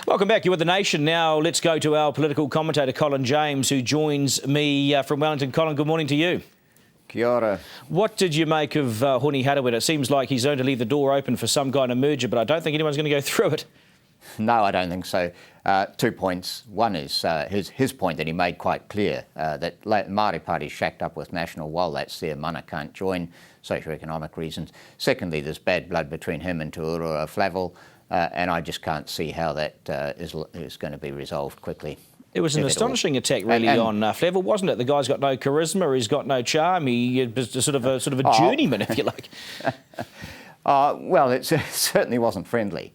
Welcome back. You're with The Nation. Now let's go to our political commentator, Colin James, who joins me from Wellington. Colin, good morning to you. Kia ora. What did you make of Honi Harawira? It seems like he's going to leave the door open for some kind of merger, but I don't think anyone's going to go through it. No, I don't think so. 2 points. One is his point that he made quite clear, that Māori Party's shacked up with National while that's there. Mana can't join, socio-economic reasons. Secondly, there's bad blood between him and Ururoa Flavell, and I just can't see how that is going to be resolved quickly. It was an astonishing attack, really, on Flavell, wasn't it? The guy's got no charisma, he's got no charm. He was sort of a journeyman, if you like. Well, it certainly wasn't friendly.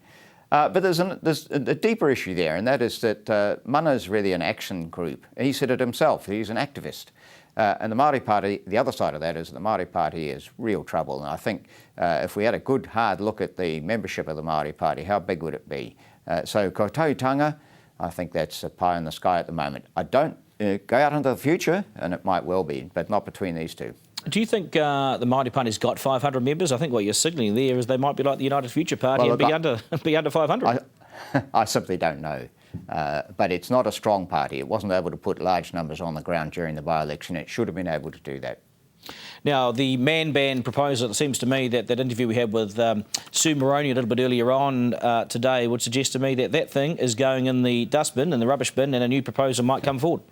But there's a deeper issue there, and that is that Mana's really an action group. He said it himself, he's an activist. And the Māori Party, the other side of that is the Māori Party is real trouble. And I think if we had a good, hard look at the membership of the Māori Party, how big would it be? So koutautanga, I think that's a pie in the sky at the moment. I don't go out into the future, and it might well be, but not between these two. Do you think the Māori Party's got 500 members? I think what you're signalling there is they might be like the United Future Party and be under 500. I simply don't know. But it's not a strong party. It wasn't able to put large numbers on the ground during the by-election. It should have been able to do that. Now, the man ban proposal, it seems to me that interview we had with Sue Moroney a little bit earlier on today would suggest to me that that thing is going in the dustbin, in the rubbish bin, and a new proposal might come forward.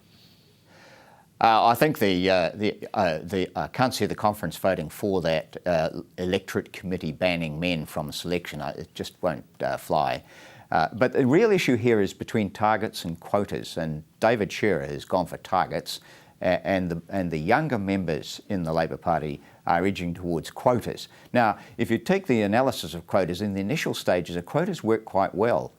I think I can't see the conference voting for that electorate committee banning men from selection. It just won't fly. But the real issue here is between targets and quotas, and David Shearer has gone for targets, and the younger members in the Labour Party are edging towards quotas. Now, if you take the analysis of quotas in the initial stages, the quotas work quite well,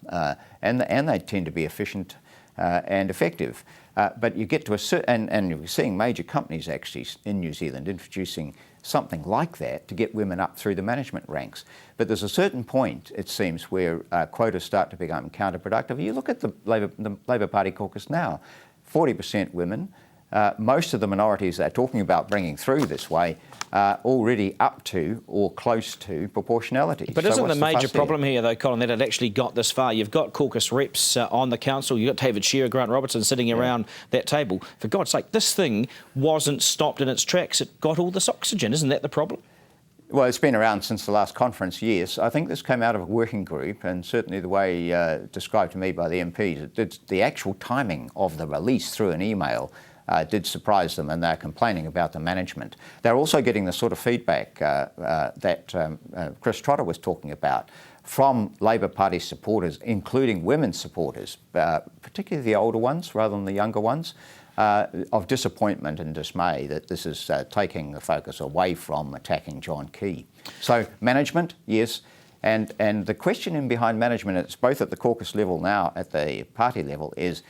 and they tend to be efficient and effective. But you get to a certain, and you're seeing major companies actually in New Zealand introducing something like that to get women up through the management ranks. But there's a certain point, it seems, where quotas start to become counterproductive. You look at the Labour Party caucus now, 40% women. Most of the minorities they're talking about bringing through this way are already up to or close to proportionality. But isn't the major problem here, though, Colin, that it actually got this far? You've got caucus reps on the council, you've got David Shearer, Grant Robertson sitting around that table. For God's sake, this thing wasn't stopped in its tracks. It got all this oxygen. Isn't that the problem? Well, it's been around since the last conference, yes. I think this came out of a working group, and certainly the way described to me by the MPs, the actual timing of the release through an email did surprise them, and they're complaining about the management. They're also getting the sort of feedback that Chris Trotter was talking about from Labour Party supporters, including women's supporters, particularly the older ones rather than the younger ones, of disappointment and dismay that this is taking the focus away from attacking John Key. So management, yes. And the question in behind management, it's both at the caucus level now, at the party level, is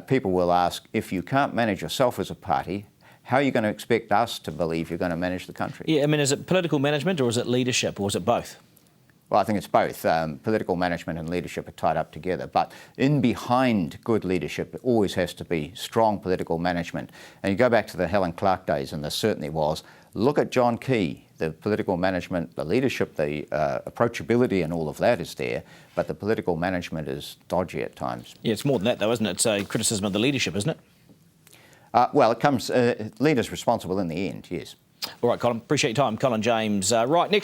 people will ask, if you can't manage yourself as a party, how are you going to expect us to believe you're going to manage the country? Yeah, I mean, is it political management or is it leadership, or is it both? Well, I think it's both. Political management and leadership are tied up together. But in behind good leadership, it always has to be strong political management. And you go back to the Helen Clark days, and there certainly was. Look at John Key. The political management, the leadership, the approachability and all of that is there, but the political management is dodgy at times. Yeah, it's more than that, though, isn't it? It's a criticism of the leadership, isn't it? Well, it comes, leaders responsible in the end, yes. All right, Colin, appreciate your time. Colin James. Right, next.